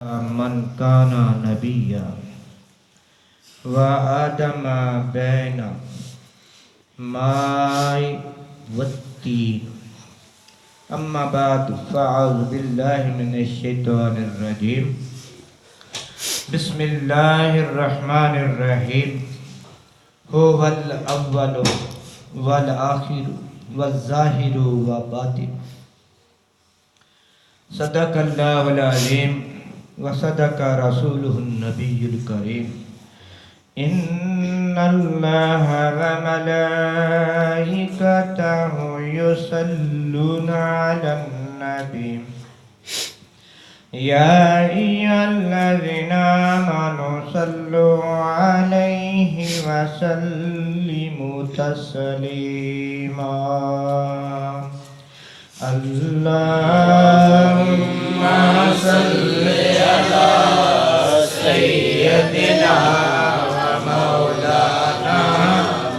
من كان نبيا وآدم بين ماء والتين. أما بعد فأعوذ بالله من الشيطان الرجيم. بسم الله الرحمن الرحيم. هو الأول والآخر والظاهر والباطن. صدق الله العظيم وصدق رسوله النبي الكريم. إن الله وملائكته يصلون على النبي يا أيها الذين آمنوا صلوا عليه وسلموا تسليما. اللهم صل على سيدنا ومولانا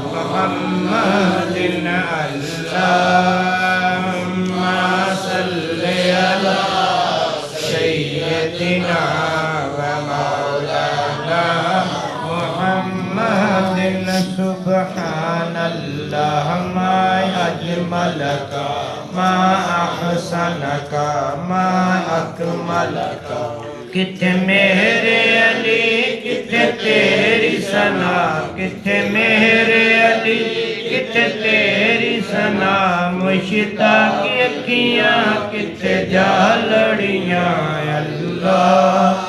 محمد. اللهم صل على سيدنا ومولانا محمد. سبحان الله ما أجملك ما أحسنك ما أكملك. کتنے میرے علی کتنے تیری ثنا، کتنے میرے علی کتنے تیری ثنا. مشتاق کی اکھیاں کتنے جالڑیاں. اللہم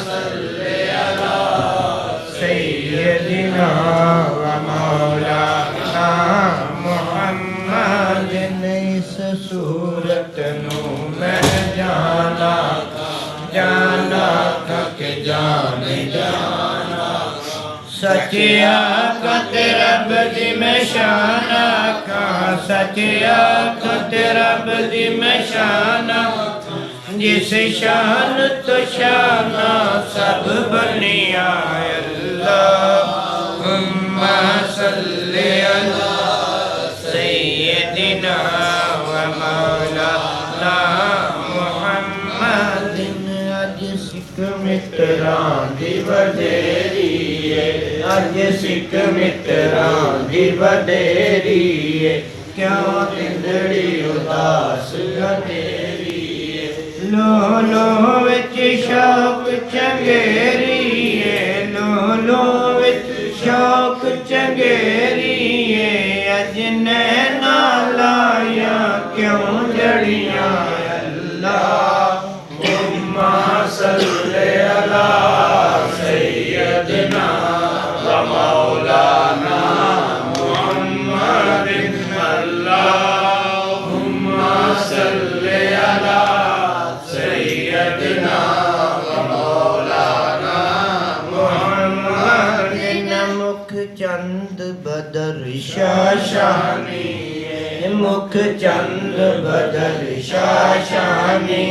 صلی علی سیدنا و مولانا محمد. اس صورت نو میں جانا کہ جانے جانا. سچیا کت رب دی میں شانا کا، سچیا کت رب دی میں شانا. جس شان تو شانہ سب بنیا. اللہم صلی علی سیدنا و مولانا محمد. اج سکھ متران دی وڈیری ہے، اج سکھ متران دی وڈیری ہے. کیوں دندڑی اداس گھنیری ہے. لو لو وچ شوق چنگیری ہے، لو لو وچ شوق چنگیری ہے. اج نینا لایا کیوں جڑیاں. اللہم صلی علی سیدنا و مولانا محمد. اللہم صلی علی سیدنا و مولانا محمد. مکھ چند بدر شاشانی، مکھ چند بدر شاشانی.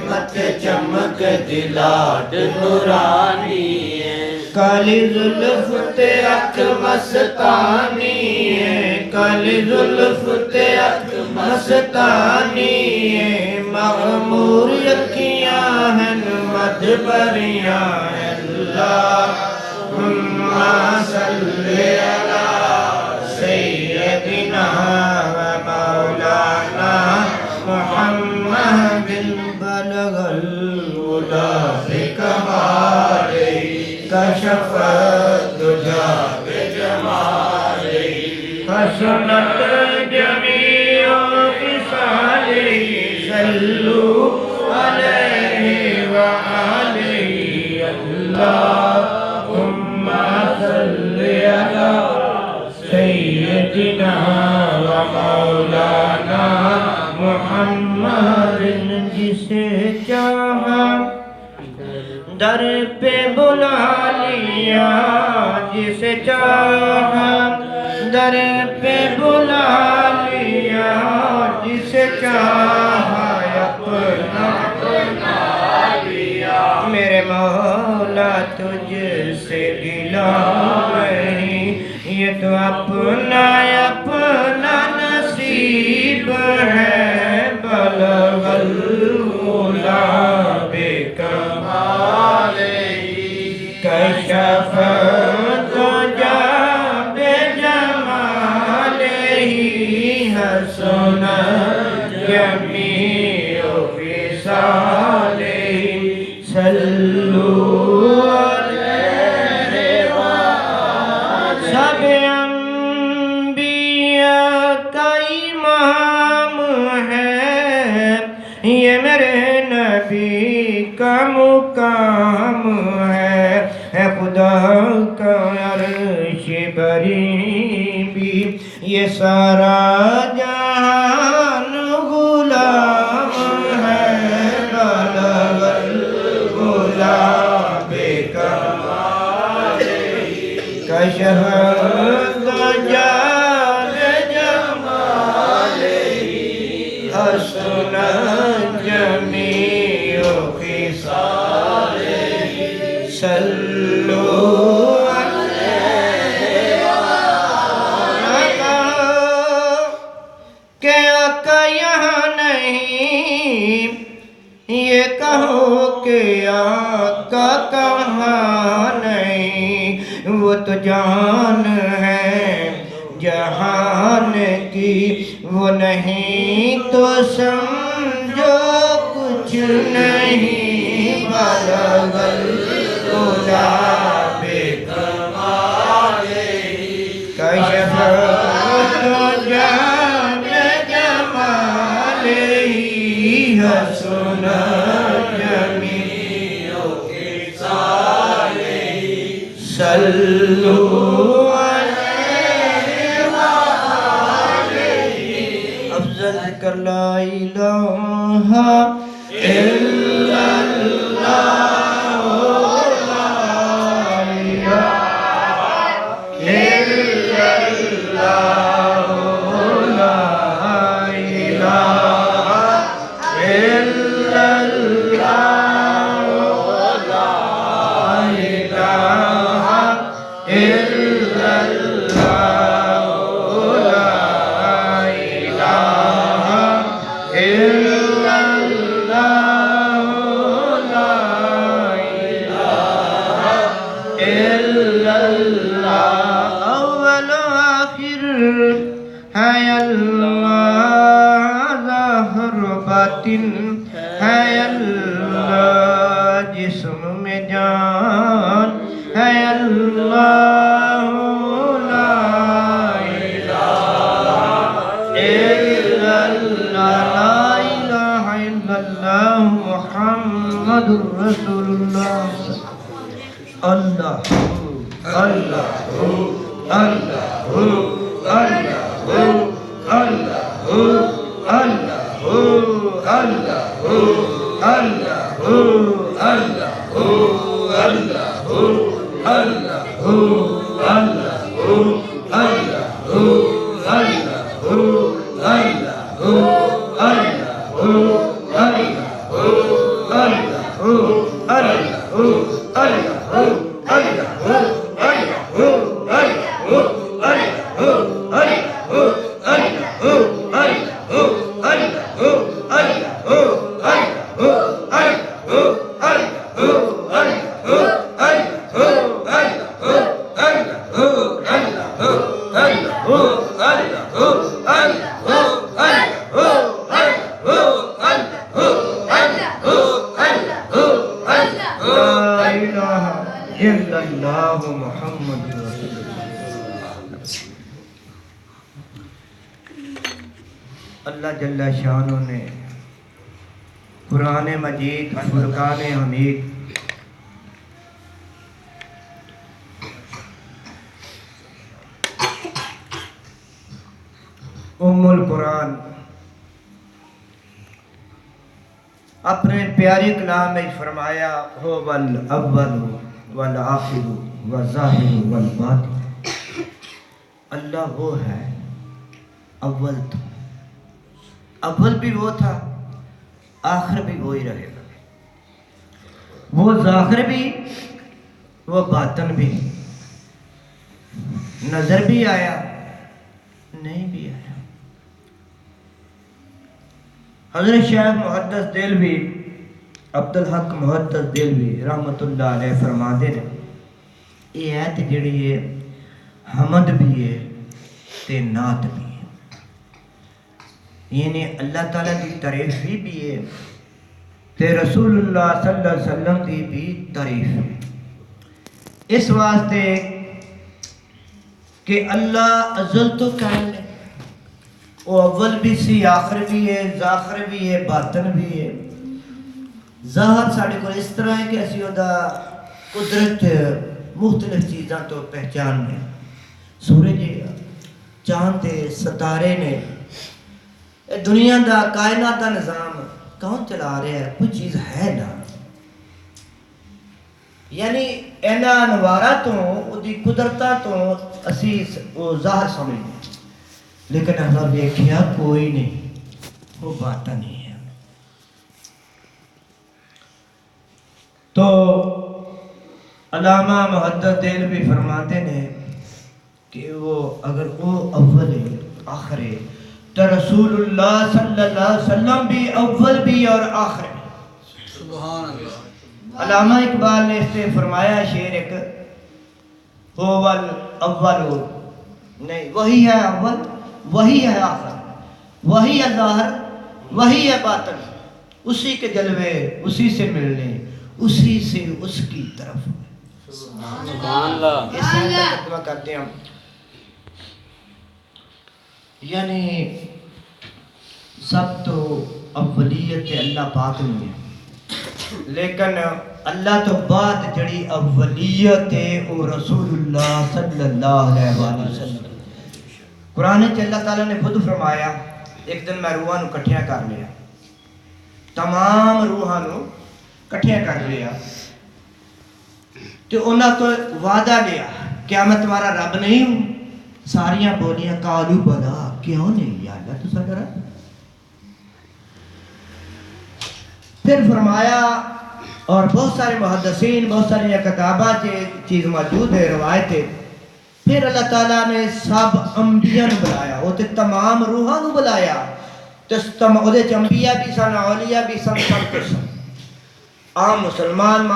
مت چمک دلاڈ نورانی. کالی زلف تے اکھ مستانی، کالی زلف تے اکھ مستانی. مغمور اکھیاں ہیں مدھ بریاں. اللہم صلی علی سیدنا و مولانا محمد. بلغ الہدی بکمالہ کشف الدجی بجمالہ. حسنت جمیع خصالہ صلوا علیہ وآلہ. اللہم صلی علی سیدنا و مولانا محمد. جسے چاہا در پہ بلا لیا، جسے چاہا در پہ بلا لیا. جسے چاہا اپنا بنا لیا. میرے مولا تجھ سے گلا نہیں، یہ تو اپنا اپنا نصیب ہے. بلغ العلا صلو علیہ سب انبیاء کا امام ہے یہ میرے نبی کا مقام ہے خدا کا عرش بری بھی یہ سارا جہان غلام ہے بلغ الغلام بکمال کشف دجال جمال حسن جمیع خصال صلو کہ آقا یہاں نہیں یہ کہو کہ آقا کہاں نہیں وہ تو جان ہے جہان کی وہ نہیں تو سمجھو کچھ نہیں بلغ الغلام بکمال کشف دجال جمال حسن جمیع خصال صلو علیہ وآلہ افضل ذکر لا الہ الا اللہ ہے اللہ جسم میں جان ہے اللہ لا الہ الا اللہ محمد رسول اللہ اللہ اللہ اللہ محمد رسول اللہ جل شانہ نے قرآن مجید فرقان حمید ام القرآن اپنے پیاری کلام میں فرمایا ہو والاول والآخر والظاہر والباطن اللہ وہ ہے اول تھا اول بھی وہ تھا آخر بھی وہی رہے گا وہ ظاہر بھی وہ باطن بھی نظر بھی آیا نہیں بھی آیا حضرت شیخ محدث دہلوی عبدالحق محدث دہلوی رحمت اللہ علیہ فرماتے ہیں یہ آیت جڑی ہے حمد بھی ہے تے نعت بھی ہے یعنی اللہ تعالیٰ کی تعریف بھی ہے تے تے رسول اللہ صلی اللہ علیہ وسلم دی بھی تعریف ہے، اس واسطے کہ اللہ ازل تو قائم ہے، وہ اول بھی سی، آخر بھی ہے، ذاخر بھی ہے، باطن بھی ہے۔ ظاہر ساڑھے کو اس طرح ہے کہ اسی دا قدرت مختلف چیزاں تو پہچان ہے، سورج چاند ستارے نے، دنیا دا کائنات دا نظام کون چلا رہا ہے؟ کوئی چیز ہے نا، یعنی اینا انوارا تو دی قدرتہ تو اسی وہ ظاہر سمجھیں، لیکن ہمیں دیکھیا کوئی نہیں، وہ باطن نہیں ہے۔ تو علامہ محدث دہلوی فرماتے ہیں کہ وہ اگر وہ اول ہے آخر ہے تو رسول اللہ صلی اللہ علیہ وسلم بھی اول بھی اور آخر بھی۔ سبحان اللہ۔ علامہ اقبال نے اس سے فرمایا شعر ایک، اول نہیں، وہی ہے اول، وہی ہے آخر، وہی ہے ظاہر، وہی ہے باطن، اسی کے جلوے اسی سے ملنے، اسی سے اس کی طرف۔ سبحان اللہ۔ اس سے ترجمہ کرتے ہیں ہم، یعنی سب تو اولیت اللہ پاک نہیں ہے، لیکن اللہ تو بعد جڑی اولیت ہے وہ رسول اللہ صلی اللہ علیہ وآلہ وسلم۔ قرآن چ اللہ تعالیٰ نے خود فرمایا، ایک دن میں روحاں نو کٹھیاں کر لیا، تمام روحاں نو کٹھیاں کر لیا، تو انہاں کو وعدہ لیا کیا میں تمہارا رب نہیں ہوں؟ ساریاں بولیاں قالوا بلا، کیوں نہیں یا اللہ تو ساڈا رب؟ پھر فرمایا، اور بہت سارے محدثین، بہت ساری کتابات چیز موجود ہے، روایت ہے، پھر اللہ تعالیٰ نے سب انبیاء نے بلایا، وہ تے تمام روحاں نے بلایا، تو انبیاء بھی سن، اولیاء بھی سن، سب کچھ سن، عام مسلمان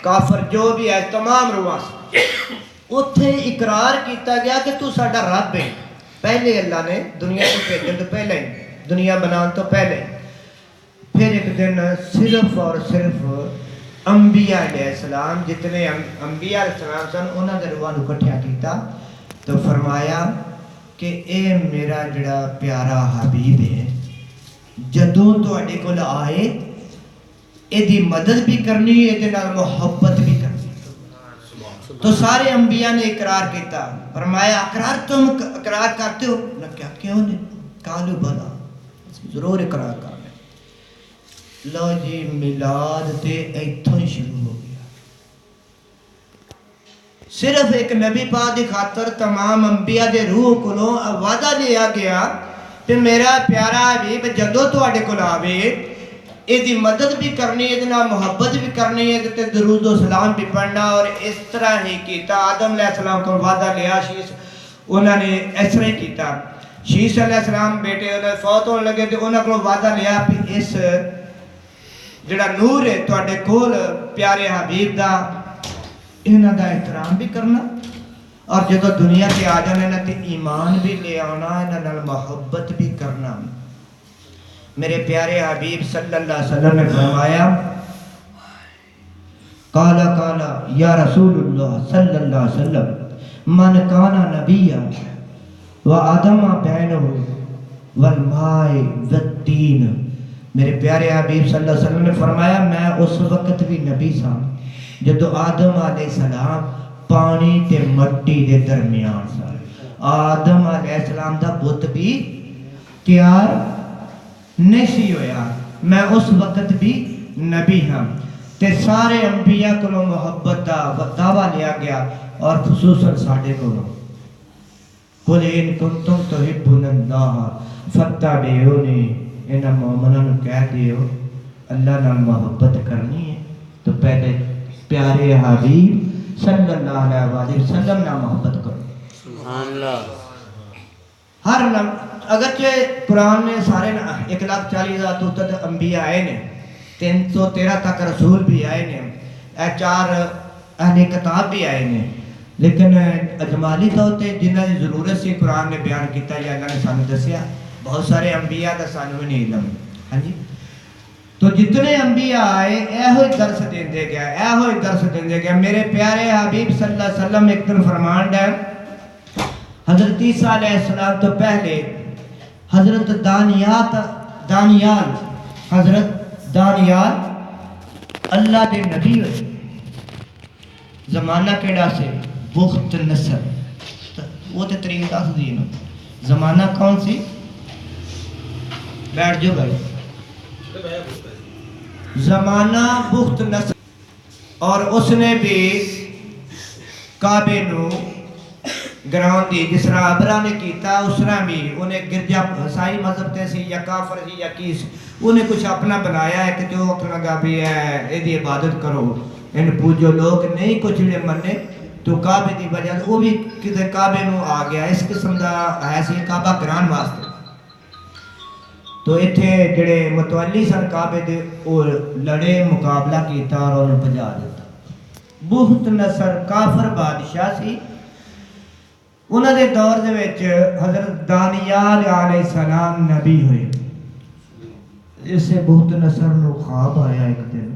کافر جو بھی ہے تمام روحاں سن۔ اتھے اقرار کیتا گیا کہ تو ساڈا رب ہے، پہلے اللہ نے دنیا کو بھیجن تو پہلے، دنیا بنان تو پہلے۔ پھر ایک دن صرف اور صرف انبیاء علیہ السلام، جتنے انبیاء علیہ السلام سن، انہاں دے روحاں نو اکٹھا کیتا، تو فرمایا کہ اے میرا جڑا پیارا حبیب ہے، جدوں تواڈے کول آئے ایدی مدد بھی کرنی، ایدے نال محبت بھی کرنی۔ تو سارے انبیاء نے اقرار کیتا، فرمایا اقرار تم اقرار کرتے ہو؟ نہ کیا کیوں نہیں؟ قالوا بلا، ضرور اقرار کر لیں۔ لو جی میلاد تے ایتھوں ہی شروع ہو گیا، صرف ایک نبی پاک دی خاطر تمام انبیاء دے روح کولوں وعدہ لیا گیا کہ میرا پیارا حبیب جدوں تواڈے کول آوے ایدی مدد بھی کرنی، ایدنا محبت بھی کرنی، ایدتے درود و سلام بھی پڑھنا، اور اس طرح ہی کیتا۔ آدم علیہ السلام کو وعدہ لیا، شیش انہوں نے اس طرح ہی کیتا، شیش علیہ السلام بیٹے انہوں نے فوت ہونے لگے تو انہوں کو وعدہ لیا کہ اس جڑا نور ہے تواڈے کول پیارے حبیب دا، انہاں دا احترام بھی کرنا، اور جدو دنیا کے آ جانے نا تے ایمان بھی لے آنا، انہاں نال محبت بھی کرنا۔ میرے پیارے حبیب صلی اللہ علیہ وسلم نے فرمایا، قال یا رسول اللہ صلی اللہ علیہ وسلم من کان نبیا وآدم بینہ والماء والتین۔ میرے پیارے حبیب صلی اللہ علیہ وسلم نے فرمایا، میں اس وقت بھی نبی سا جدو آدم علیہ السلام پانی تے مٹی دے درمیان سا۔ آدم علیہ السلام دا بت بھی تیار نہیں سی ہویا، میں اس وقت بھی نبی ہاں۔ تے سارے انبیاء کو محبت دا دعویٰ لیا گیا، اور خصوصاً ساڑھے کو قُلْ إِن كُنْتُمْ تُحِبُّونَ اللَّهَ فَاتَّبِعُونِي، انہاں مومنوں نے کہہ دیو اللہ نال محبت کرنی ہے تو پہلے پیارے حبیب صلی اللہ علیہ وآلہ وسلم نال محبت کرو۔ سبحان اللہ۔ ہر اگرچہ قرآن میں سارے 1,40,000 انبیاء آئے نے، 313 تک رسول بھی آئے نے، 4 اہل کتاب بھی آئے نے، لیکن اجمالی طور تے جنہاں دی ضرورت سی قرآن نے بیان کیتا یا اللہ نے سانو دسیا، بہت سارے انبیاء دا سانو نہیں علم۔ ہاں جی، تو جتنے انبیاء آئے ایہوئی درس دیندے گیا، ایہوئی درس دیندے گیا۔ میرے پیارے حبیب صلی اللہ علیہ وسلم ایک دن فرمان ہے، حضرت عیسیٰ علیہ السلام تو پہلے حضرت دانیال حضرت دانیال اللہ دے نبی ہوئے، زمانہ کیڑا سے بخت نصر، وہ تے ترین دس دین، زمانہ کون سی؟ بیٹھ جو بھائی، زمانہ بخت نصر، اور اس نے بھی کعبے نو گراؤں دی جس طرح ابرا نے کیتا، اس طرح بھی انہیں گرجا عیسائی مذہب تے سی یا کافر سی یا کیس، انہیں کچھ اپنا بنایا ہے کہ جو اکھنا گا بھی ہے یہ دی عبادت کرو، ان پوجو لوگ نہیں کچھ لے منے، تو کعبے دی وجہ وہ بھی کدھر کعبے نو آ گیا، اس قسم دا ایسی کعبہ گران واسطے۔ تو اتھے جڑے متولی سن کعبے دے اور لڑے مقابلہ کیتا اور انہوں پجا دیتا۔ بخت نصر کافر بادشاہ سی، انہوں نے دور دے وچ حضرت دانیال علیہ السلام نبی ہوئے۔ اس سے بخت نصر نو خواب آیا ایک دن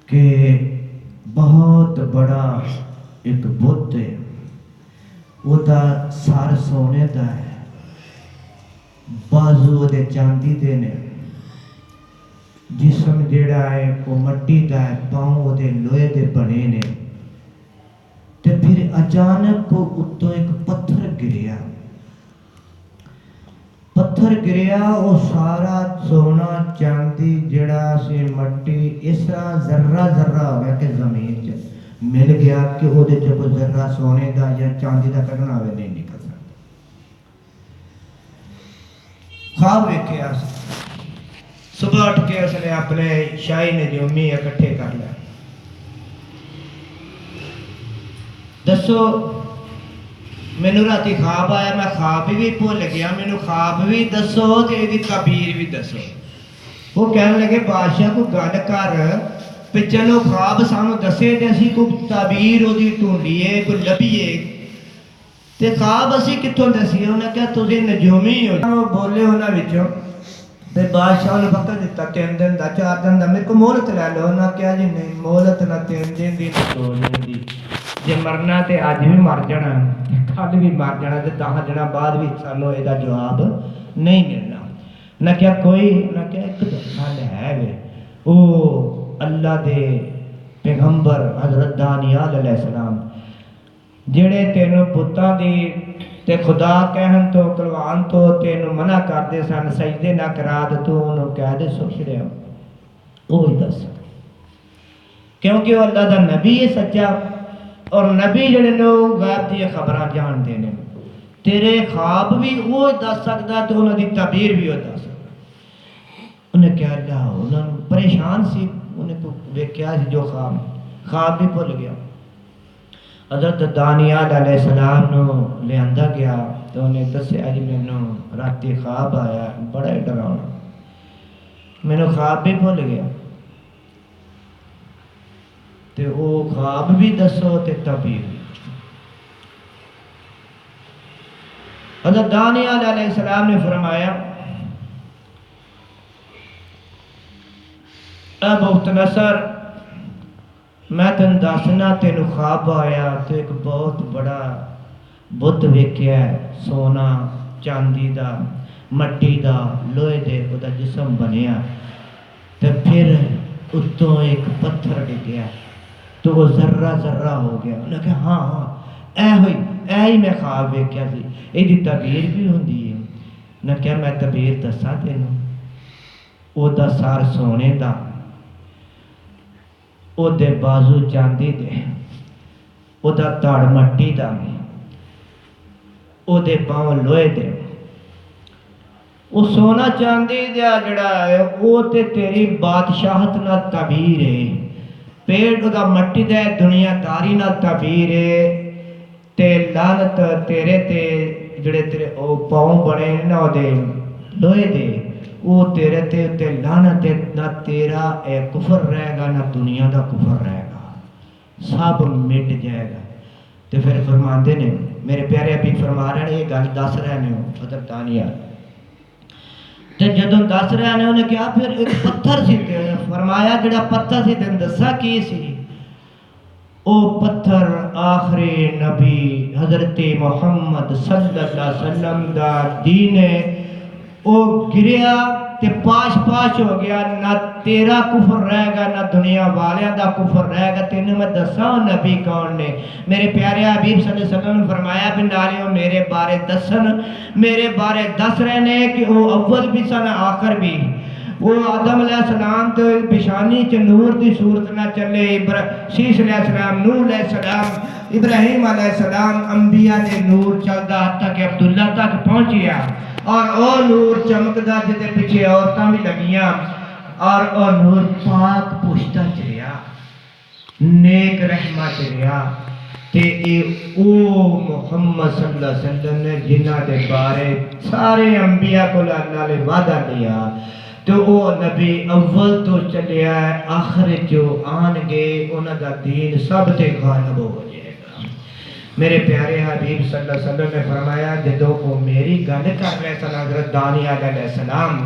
کہ بہت بڑا ایک بت ہے، وہ دا سار سونے دا ہے، بازو دے چاندی دے نے، جسم جیڑا ہے وہ مٹی دا ہے، پاؤں دے لوہے دے بنے نے، تے پھر اچانک کو اتو ایک پتھر گریا، وہ سارا سونا چاندی جڑا سی مٹی اس طرح ذرہ ذرہ ہو گیا کہ زمین چ مل گیا کہ وہ دے جب ذرہ سونے دا یا چاندی دا کرنا ہوئے نہیں نکل سکتا۔ خواب ویکھیا، صبح اٹھ کے اس نے اپنے شاہی نجومی اکٹھے کر لیا، دسو مینوں راتی خواب آیا، میں خواب بھی بھول گیا، مینوں خواب بھی دسو تے ایدی تعبیر بھی دسو۔ وہ کہنے لگے بادشاہ کو گل کر پہ چلو خواب سانو دسے تے اسی کو تعبیر وہ ڈھونڈیے کوئی لبھیے، تے خواب اسی کتوں دسیے؟ انہیں کہا تسی نجومی ہو، وہ بولے انہاں وچوں تے بادشاہ نے وقت دیتا 3 دن دا 4 دن دا، میرے کو مہلت لے لو۔ انہاں کہا جی نہیں مہلت نہ 3 دن دی نہ 2 دن دی، جے مرنا تے اج بھی مر جانا، کل بھی مر جانا، تے 10 دن بعد بھی سانو یہ جواب نہیں ملنا۔ نہ کیا کوئی نہ کیا ایک گل ہے وے، او اللہ دے پیغمبر حضرت دانیال علیہ السلام جڑے تینوں پتاں دی تے خدا کہن تو کلوان تو تینوں منع کردے سن سجدے نہ کرا تے تو انہوں کہہ دے سو چھڑیا، وہی دس، کیونکہ وہ اللہ دا نبی ہے سچا، اور نبی جڑے لوگ غیب دی خبراں جان دینے، تیرے خواب بھی وہ دس سکتا تو انہوں دی تعبیر بھی وہ دس سکتا۔ انہیں کہا اللہ انہوں پریشان سی، انہیں کو ویکھیا سی جو خواب بھی بھول گیا۔ حضرت دانیال علیہ السلام نو لے آندا گیا تو انہیں دسیا جی مینوں راتی خواب آیا بڑا ڈراؤنا، مینوں خواب بھی بھول گیا، تے او خواب بھی دسو تے تعبیر بھی۔ حضرت دانیال علیہ السلام نے فرمایا اے بخت نصر میں تین دسنا تینوں خواب آیا تو ایک بہت بڑا بت ویکھیا ہے، سونا چاندی دا مٹی دا لوہے دے او دا جسم بنیا، تے پھر اتوں ایک پتھر ڈگیا تو وہ ذرہ ذرہ ہو گیا۔ انہوں نے کہا ہاں ہاں اے ہی میں خواب ویکھیا سی، یہ تعبیر بھی ہوندی ہے۔ انہوں نے کہا میں تعبیر دساں تینوں، او دا سار سونے دا، او دے بازو چاندی دے، او دا تڑ مٹی دا، او دے پاؤں لوہے دے، او سونا چاندی دیا جڑا ہے او تے تیری بادشاہت نہ تعبیر ہے، پیٹ دا مٹی دے دنیا داری نہ تعبیر ہے، تے لعنت تیرے تے جڑے تیرے او پاؤں بڑے نہ دے لوہے دے، وہ تیرے تے لعنت نہ تیرا اے کفر رہے گا نہ دنیا دا کفر رہے گا، سب مٹ جائے گا۔ تو پھر فرماندے نے میرے پیارے ابھی فرما رہے ہیں یہ گل دس رہے ہیں حضرت دانیال، تے جدوں دس رہے نے انہیں کہا پھر ایک پتھر سی تے فرمایا جڑا پتھر سی تین دسا کی سی او پتھر آخری نبی حضرت محمد صلی اللہ علیہ وسلم دا دین ہے او گریا تے پاش پاش ہو گیا نہ تیرا کفر رہ گا نہ دنیا والیاں دا کفر رہ گا تینوں میں دساں نبی کون نے میرے پیارے حبیب صلی اللہ علیہ وسلم نے فرمایا بھی نالیوں میرے بارے دسن میرے بارے دس رہے نے کہ وہ اول بھی سن آخر بھی وہ آدم علیہ السلام تو بشانی چ نور دی صورت نہ چلے شیش علیہ السلام نور علیہ السلام ابراہیم علیہ السلام انبیاء دے نور چلدا حتیٰ کہ عبداللہ تک پہنچیا اور او نور چمکدا جدے پیچھے عورتاں بھی لگیاں اور او نور پاک پشتا چلیا نیک رحمہ چلیا تے اے او محمد صلی اللہ علیہ وسلم نے جنہ دے بارے سارے انبیاء کو اللہ نے وعدہ لیا تو او نبی اول تو چلیا ہے آخر جو آن گے انہاں دا دین سب تے غالب ہو جائے گا میرے پیارے حبیب صلی اللہ علیہ وسلم نے فرمایا جدو وہ میری گل کر رہے سن حضرت دانیال علیہ السلام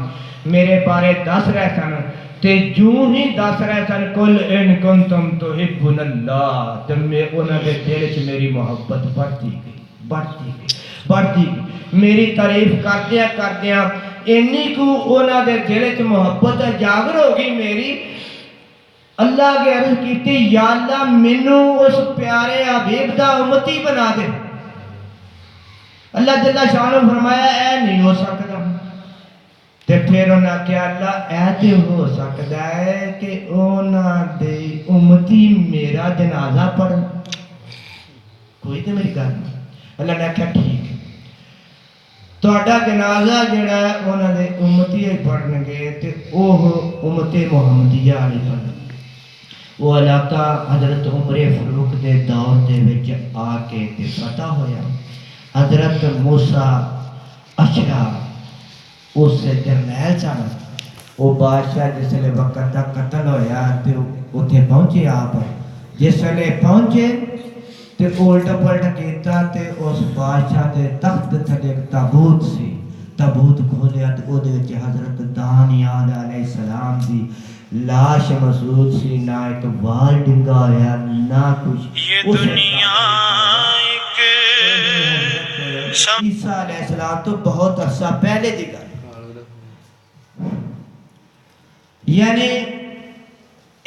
میرے بارے دس رہے سن تے جو ہی دس رہے سن کل ان کنتم تحبون اللہ تے میں انہاں دے دل وچ میری محبت بڑھتی گئی میری تعریف کردیاں اینی کو انہاں دے دل وچ محبت اجاگر ہو گئی میری اللہ کے عرض کیتی یا اللہ مینوں اس پیارے حبیب دا امتی بنا دے اللہ جل شانہ فرمایا اے نہیں ہو سکتا تے پھر انہاں کہا اللہ اے تے ہو سکتا ہے کہ انہاں دے امتی میرا جنازہ پڑھن کوئی تے میری گل نہیں اللہ نے کہا ٹھیک تہاڈا جنازہ جڑا ہے انہاں دے امتی پڑھن گے تے اوہ امت محمدیہ علی پڑھن وہ علاقہ حضرت عمر فاروق دے دور دے وچ آ کے تے فتح ہویا حضرت موسیٰ اشرا اس سے جرنیل سن وہ بادشاہ جس لئے وقت دا قتل ہویا تے اتھے پہنچے آپ جس لئے پہنچے تے الٹ پلٹ کیتا تے اس بادشاہ دے تخت تھلے ایک تابوت سی تابوت کھولیا تے او دے وچ حضرت دانیال علیہ السلام دی لاش محسوس سی نہ ایک وال ڈنگا ہویا نہ کچھ یہ دنیا ایک عیسیٰ علیہ السلام تو بہت عرصہ پہلے دی گل یعنی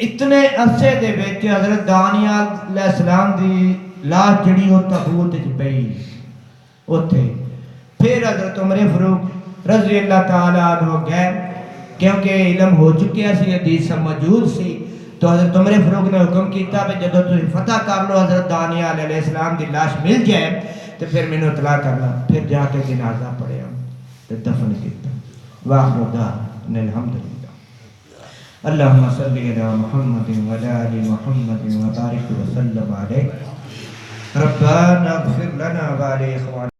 اتنے عرصے دے وچ حضرت دانیال علیہ السلام دی لاش جڑی وہ تابوت وچ پئی اوتھے پھر حضرت عمر فاروق رضی اللہ تعالی عنہ گئے کیونکہ علم ہو چکیا سی حدیث موجود سی تو حضرت عمر فاروق نے حکم کیتا کہ جدو تسی فتح کر لو حضرت دانیال علیہ السلام دی لاش مل جائے تو پھر میں نے اطلاع کرنا پھر جا کے جنازہ پڑھیا تو دفن کیتا واخر دعوانا الحمدللہ اللہم صلی علی محمد وعلی آل محمد وبارک وسلم علیہ ربنا اغفر لنا وعلی اخواننا